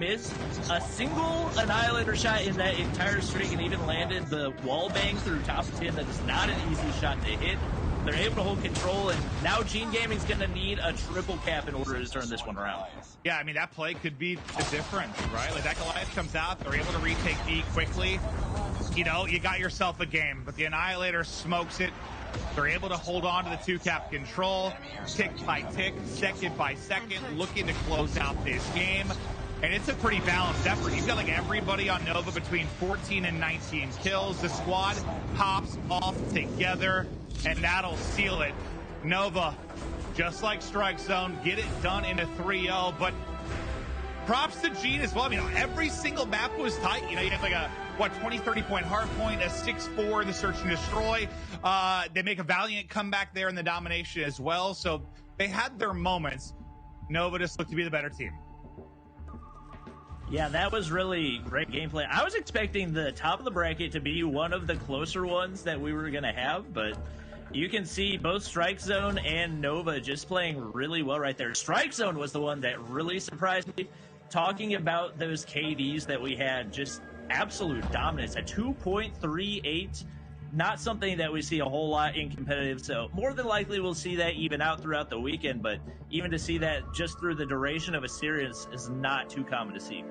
missed a single Annihilator shot in that entire streak and even landed the wall bang through top 10. That is not an easy shot to hit. They're able to hold control, and now Gene Gaming's going to need a triple cap in order to turn this one around. Yeah, I mean, that play could be the difference, right? Like, that Goliath comes out, they're able to retake B quickly. You know, you got yourself a game, but the Annihilator smokes it. They're able to hold on to the 2-cap control, tick by tick, second by second, looking to close out this game. And it's a pretty balanced effort. You've got like everybody on Nova between 14 and 19 kills. The squad hops off together, and that'll seal it. Nova, just like Strike Zone, get it done in a 3-0. But props to Gene as well. I mean, every single map was tight. You know, you had like a, 20, 30-point hard point, a 6-4, the search and destroy. They make a valiant comeback there in the domination as well. So they had their moments. Nova just looked to be the better team. Yeah, that was really great gameplay. I was expecting the top of the bracket to be one of the closer ones that we were going to have, but you can see both Strike Zone and Nova just playing really well right there. Strike Zone was the one that really surprised me. Talking about those KDs that we had, just absolute dominance at 2.38. Not something that we see a whole lot in competitive, so more than likely we'll see that even out throughout the weekend, but even to see that just through the duration of a series is not too common to see.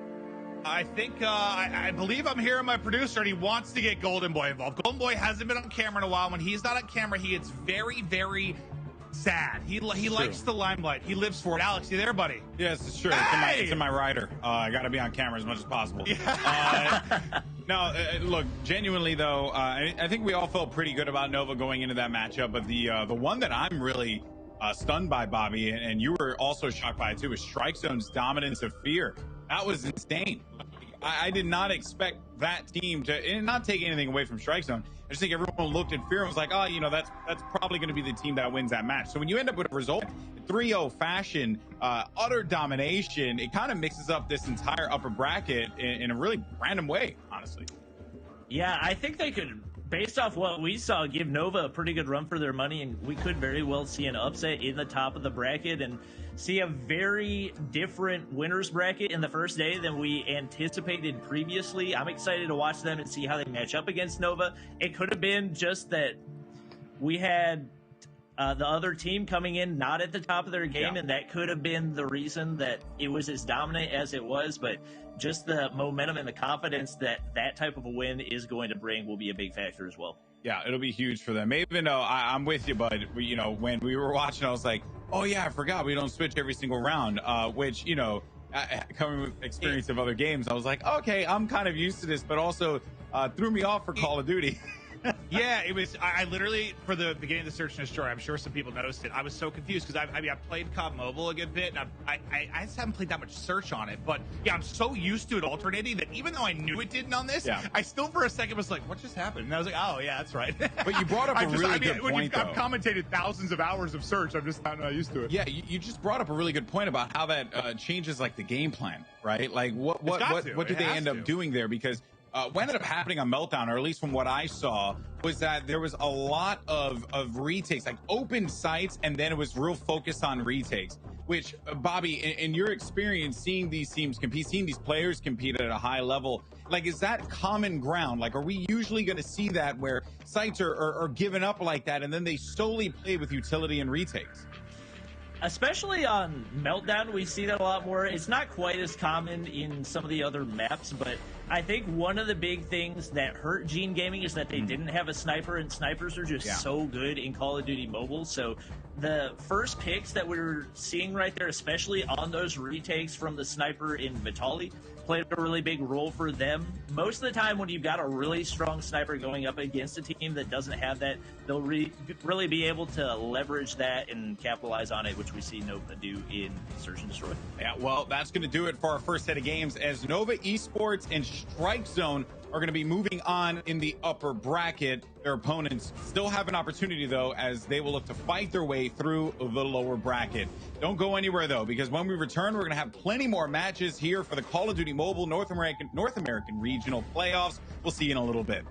I think, I believe I'm hearing my producer, and he wants to get Golden Boy involved. Golden Boy hasn't been on camera in a while. When he's not on camera, he gets very, very sad. He likes the limelight. He lives for it. Alex, you there, buddy? Yes, it's true. Hey! It's in my rider. I got to be on camera as much as possible. Yeah. No, look, genuinely, though, I think we all felt pretty good about Nova going into that matchup. But the one that I'm really stunned by, Bobby, and you were also shocked by it, too, is Strike Zone's dominance of fear. That was insane. I did not expect that team to, and not take anything away from Strike Zone. I just think everyone looked at fear and was like, oh, you know, that's probably going to be the team that wins that match. So when you end up with a result, 3-0 fashion, utter domination, it kind of mixes up this entire upper bracket in a really random way, honestly. Yeah, I think they could, based off what we saw, give Nova a pretty good run for their money, and we could very well see an upset in the top of the bracket and see a very different winners bracket in the first day than we anticipated previously. I'm excited to watch them and see how they match up against Nova. It could have been just that we had the other team coming in not at the top of their game, and that could have been the reason that it was as dominant as it was, but just the momentum and the confidence that that type of a win is going to bring will be a big factor as well. Yeah, it'll be huge for them. Even though I'm with you, bud, you know, when we were watching, I was like, oh yeah, I forgot we don't switch every single round, which, you know, coming with experience of other games, I was like, okay, I'm kind of used to this, but also threw me off for Call of Duty. Yeah, it was. I literally, for the beginning of the search and destroy, I'm sure some people noticed it. I was so confused because I've played COD Mobile a good bit, and I just haven't played that much search on it. But yeah, I'm so used to it alternating that even though I knew it didn't on this, I still for a second was like, what just happened? And I was like, oh yeah, that's right. But you brought up a really good point, when you've got commentated thousands of hours of search, I'm just not used to it. Yeah, you just brought up a really good point about how that changes like the game plan, right? Like what do they end up doing there? Because what ended up happening on Meltdown, or at least from what I saw, was that there was a lot of retakes, like open sites, and then it was real focused on retakes. Which, Bobby, in your experience, seeing these teams compete, seeing these players compete at a high level, like, is that common ground? Like, are we usually going to see that where sites are given up like that, and then they solely play with utility and retakes? Especially on Meltdown, we see that a lot more. It's not quite as common in some of the other maps, but I think one of the big things that hurt Gene Gaming is that they didn't have a sniper, and snipers are just so good in Call of Duty Mobile. So the first picks that we were seeing right there, especially on those retakes from the sniper in Vitali, played a really big role for them. Most of the time when you've got a really strong sniper going up against a team that doesn't have that, they'll really be able to leverage that and capitalize on it, which we see Nova do in Search and Destroy. Yeah, well, that's going to do it for our first set of games, as Nova Esports and Strike Zone are going to be moving on in the upper bracket. Their opponents still have an opportunity, though, as they will look to fight their way through the lower bracket. Don't go anywhere, though, because when we return, we're going to have plenty more matches here for the Call of Duty Mobile North American Regional Playoffs. We'll see you in a little bit.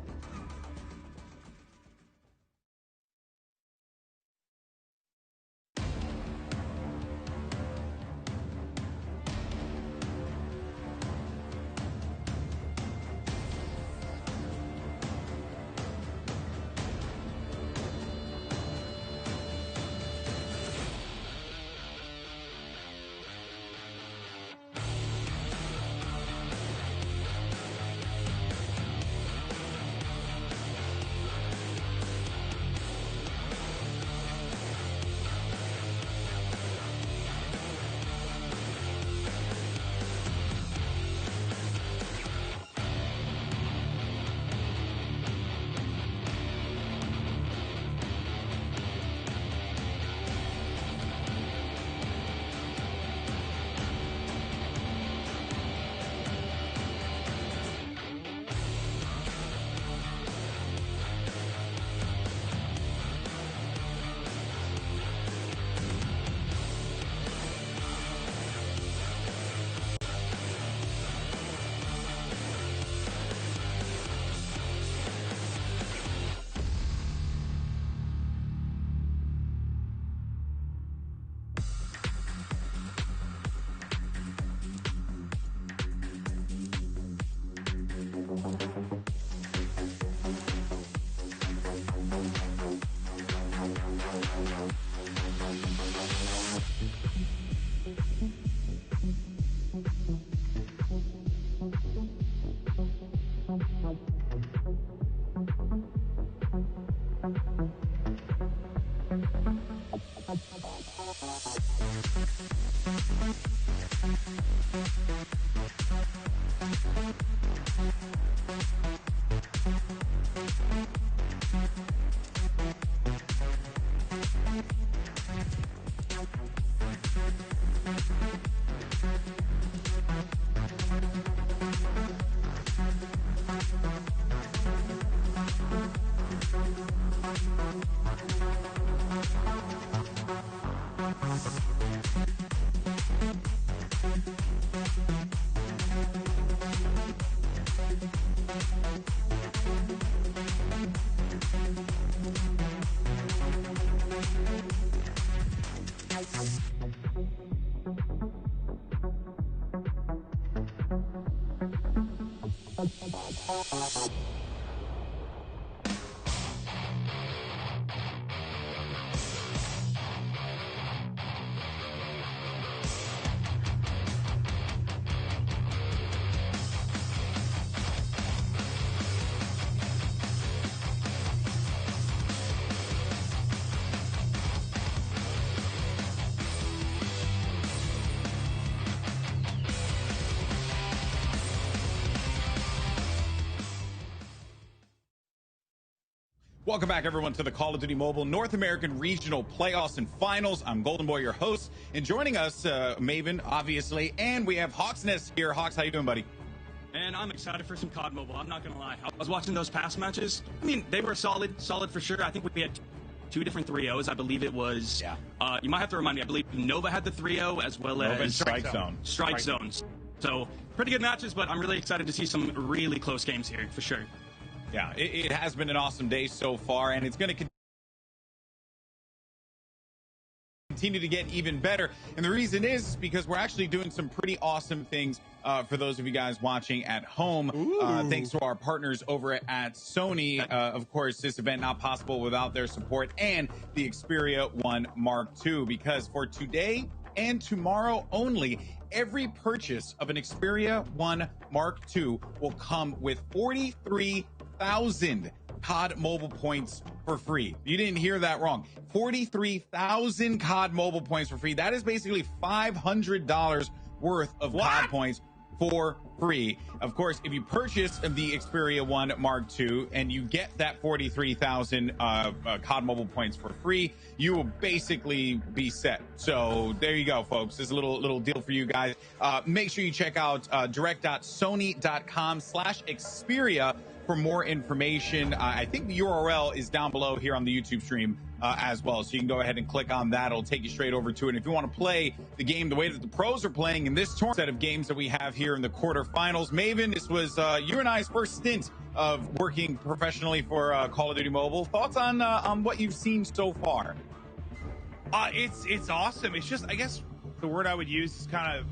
Welcome back, everyone, to the Call of Duty Mobile North American Regional Playoffs and Finals. I'm Golden Boy, your host, and joining us, Maven, obviously, and we have Hawksness here. Hawks, how you doing, buddy? And I'm excited for some COD Mobile. I'm not going to lie. I was watching those past matches. I mean, they were solid for sure. I think we had two different 3-0s. I believe it was, you might have to remind me, I believe Nova had the 3-0 as well as Strike Zone. Strike Zones. So pretty good matches, but I'm really excited to see some really close games here, for sure. Yeah, it has been an awesome day so far, and it's going to continue to get even better. And the reason is because we're actually doing some pretty awesome things for those of you guys watching at home. Thanks to our partners over at Sony. Of course, this event not possible without their support, and the Xperia 1 Mark II, because for today and tomorrow only, every purchase of an Xperia 1 Mark II will come with 43,000 COD Mobile points for free. You didn't hear that wrong. 43,000 COD Mobile points for free. That is basically $500 worth of COD points for free. Of course, if you purchase the Xperia 1 Mark II and you get that 43,000 COD Mobile points for free, you will basically be set. So there you go, folks. There's a little deal for you guys. Make sure you check out direct.sony.com/Xperia for more information. I think the URL is down below here on the YouTube stream as well. So you can go ahead and click on that. It'll take you straight over to it. And if you want to play the game the way that the pros are playing in this set of games that we have here in the quarterfinals, Maven, this was you and I's first stint of working professionally for Call of Duty Mobile. Thoughts on what you've seen so far? It's awesome. It's just, I guess the word I would use is kind of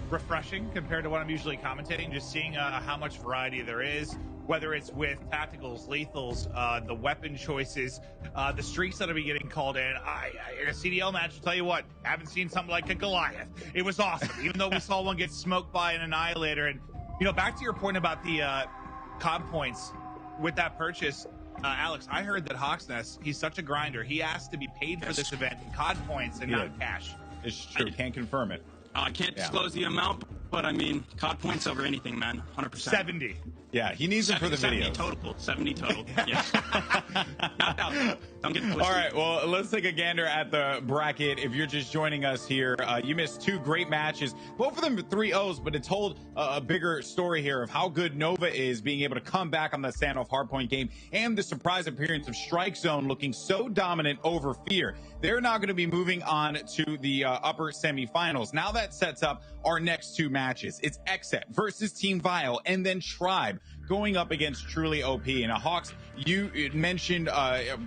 refreshing compared to what I'm usually commentating, just seeing how much variety there is, whether it's with tacticals, lethals, the weapon choices, the streaks that will be getting called in. In a CDL match, I'll tell you what, haven't seen something like a Goliath. It was awesome, even though we saw one get smoked by an Annihilator. And, you know, back to your point about the COD points with that purchase, Alex, I heard that Hawksness, he's such a grinder. He asked to be paid for this event in COD points and not cash. It's true. Can't confirm it. I can't disclose the amount, but I mean, COD points over anything, man. 100%. 70. Yeah, he needs them for the video. 70 total. Yeah. Don't get All right, well, let's take a gander at the bracket. If you're just joining us here, you missed two great matches. Both of them 3-0s, but it told a bigger story here of how good Nova is being able to come back on the standoff hardpoint game, and the surprise appearance of Strike Zone looking so dominant over Fear. They're now going to be moving on to the upper semifinals. Now that sets up our next two matches. It's Xset versus Team Vile, and then Tribe going up against Truly OP. And Hawks, you mentioned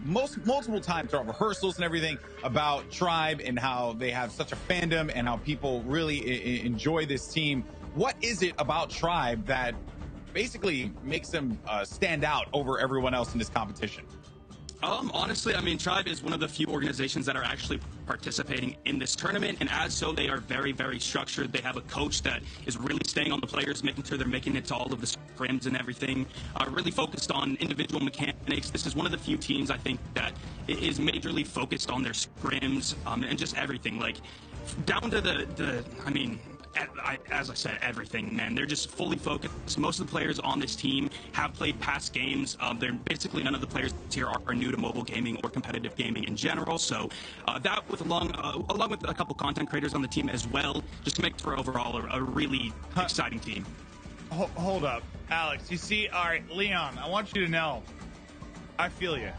multiple times throughout rehearsals and everything about Tribe and how they have such a fandom and how people really enjoy this team. What is it about Tribe that basically makes them stand out over everyone else in this competition? Honestly, I mean, Tribe is one of the few organizations that are actually participating in this tournament, and as so, they are very, very structured. They have a coach that is really staying on the players, making sure they're making it to all of the scrims and everything, really focused on individual mechanics. This is one of the few teams, I think, that is majorly focused on their scrims, and just everything, like, down to as I said, everything, man. They're just fully focused. Most of the players on this team have played past games. They're basically none of the players here are new to mobile gaming or competitive gaming in general. So that, with along with a couple content creators on the team as well, just to make for overall a really exciting team. Hold up, Alex. You see, all right, Leon, I want you to know, I feel you.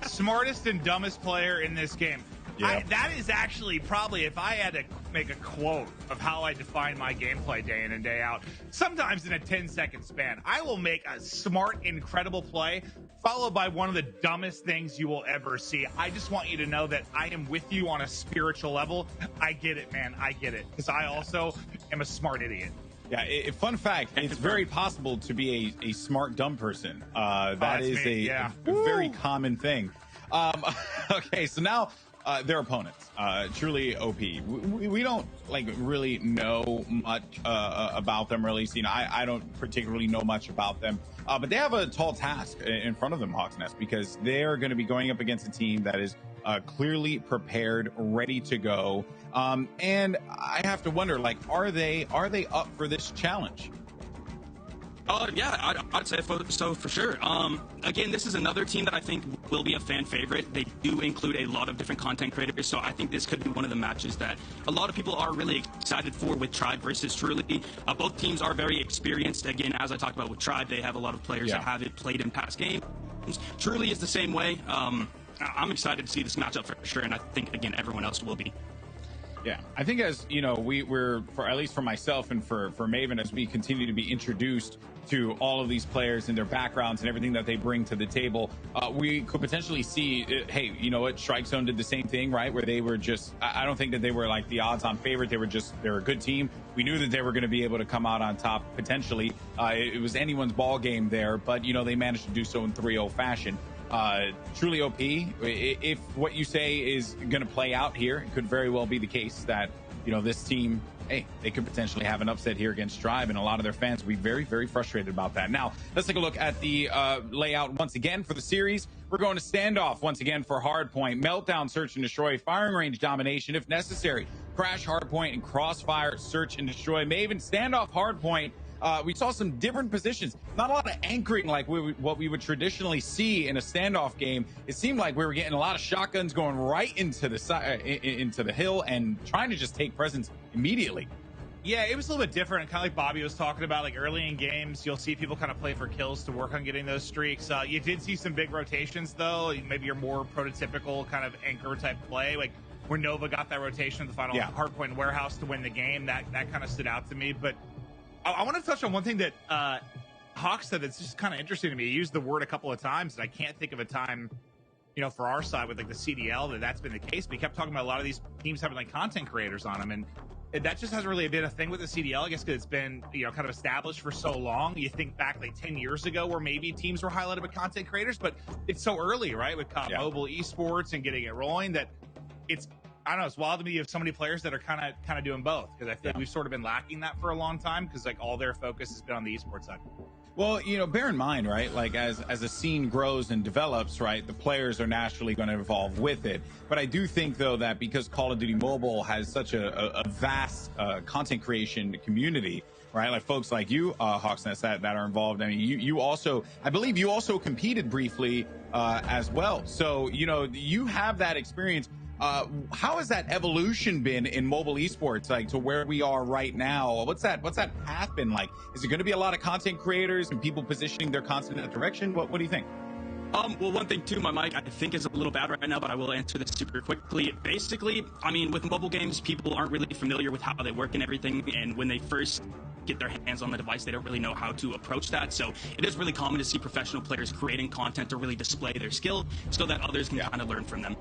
Smartest and dumbest player in this game. Yeah. That is actually probably, if I had to make a quote of how I define my gameplay day in and day out, sometimes in a 10-second span, I will make a smart, incredible play followed by one of the dumbest things you will ever see. I just want you to know that I am with you on a spiritual level. I get it, man. I get it. Because I also am a smart idiot. Yeah, fun fact, it's very possible to be a smart, dumb person. That is a very common thing. Okay, so now... their opponents, truly OP. We don't really know much about them, or at least, I don't particularly know much about them. But they have a tall task in front of them, Hawks Nest, because they're going to be going up against a team that is clearly prepared, ready to go. And I have to wonder, are they up for this challenge? Yeah, I'd say so for sure. Again, this is another team that I think will be a fan favorite. They do include a lot of different content creators, so I think this could be one of the matches that a lot of people are really excited for, with Tribe versus Truly. Both teams are very experienced. Again, as I talked about with Tribe, they have a lot of players that have played in past games. Truly is the same way. I'm excited to see this matchup for sure, and I think, again, everyone else will be. Yeah, I think as we're for at least for myself and for Maven, as we continue to be introduced to all of these players and their backgrounds and everything that they bring to the table, we could potentially see, hey, you know what, Strike Zone did the same thing, right? Where they were just, I don't think that they were like the odds-on favorite. They're a good team. We knew that they were going to be able to come out on top potentially. It was anyone's ball game there, but they managed to do so in 3-0 fashion. Truly OP. If what you say is going to play out here, it could very well be the case that this team, hey, they could potentially have an upset here against Tribe, and a lot of their fans will be very, very frustrated about that. Now, let's take a look at the layout once again for the series. We're going to standoff once again for Hardpoint, Meltdown, Search and Destroy, Firing Range Domination if necessary, Crash, Hardpoint, and Crossfire, Search and Destroy. Maven, standoff, Hardpoint. We saw some different positions, not a lot of anchoring like what we would traditionally see in a standoff game. It seemed like we were getting a lot of shotguns going right into the hill and trying to just take presence immediately. Yeah, it was a little bit different, kind of like Bobby was talking about. Like early in games, you'll see people kind of play for kills to work on getting those streaks. You did see some big rotations, though. Maybe your more prototypical kind of anchor type play, like where Nova got that rotation in the final Hardpoint Warehouse to win the game. That kind of stood out to me, but I want to touch on one thing that Hawk said that's just kind of interesting to me. He used the word a couple of times, and I can't think of a time, for our side with like the CDL that's been the case. But he kept talking about a lot of these teams having like content creators on them, and that just hasn't really been a thing with the CDL, I guess, because it's been kind of established for so long. You think back like 10 years ago where maybe teams were highlighted with content creators, but it's so early, right, with mobile esports and getting it rolling that it's, I don't know, it's wild to me. You have so many players that are kind of doing both, because I feel like we've sort of been lacking that for a long time, because like all their focus has been on the esports side. Well, bear in mind, right, like as a scene grows and develops, right, the players are naturally going to evolve with it. But I do think, though, that because Call of Duty Mobile has such a vast content creation community, right, like folks like you, Hawks Nest, that are involved. I mean, you also, I believe you also competed briefly as well. So, you have that experience. How has that evolution been in mobile esports, like to where we are right now? What's that path been like? Is it going to be a lot of content creators and people positioning their content in that direction? What do you think? Well, one thing too, my mic I think is a little bad right now, but I will answer this super quickly. Basically, I mean, with mobile games, people aren't really familiar with how they work and everything, and when they first get their hands on the device, they don't really know how to approach that. So it is really common to see professional players creating content to really display their skill so that others can kind of learn from them.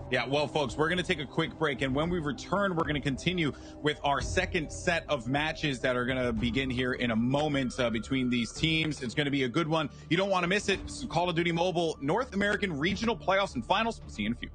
Yeah, well, folks, we're going to take a quick break. And when we return, we're going to continue with our second set of matches that are going to begin here in a moment between these teams. It's going to be a good one. You don't want to miss it. This is Call of Duty Mobile North American Regional Playoffs and Finals. We'll see you in a few.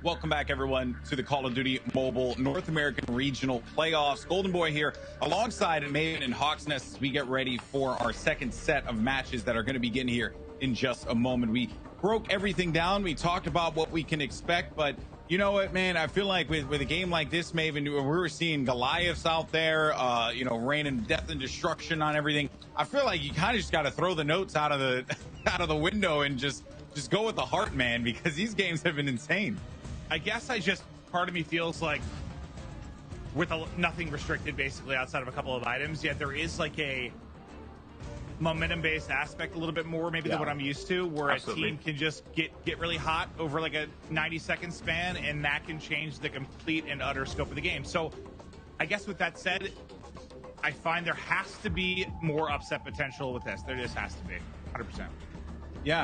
Welcome back, everyone, to the Call of Duty Mobile North American Regional Playoffs. Golden Boy here alongside Maven and Hawksnest as we get ready for our second set of matches that are going to begin here in just a moment. We broke everything down. We talked about what we can expect, but you know what, man? I feel like with a game like this, Maven, we were seeing Goliaths out there, raining death and destruction on everything. I feel like you kind of just got to throw the notes out of the window and just go with the heart, man, because these games have been insane. I guess part of me feels like with nothing restricted basically outside of a couple of items, yet there is like a momentum-based aspect a little bit more maybe than what I'm used to, where Absolutely. A team can just get really hot over like a 90-second span, and that can change the complete and utter scope of the game. So I guess with that said, I find there has to be more upset potential with this. There just has to be, 100%.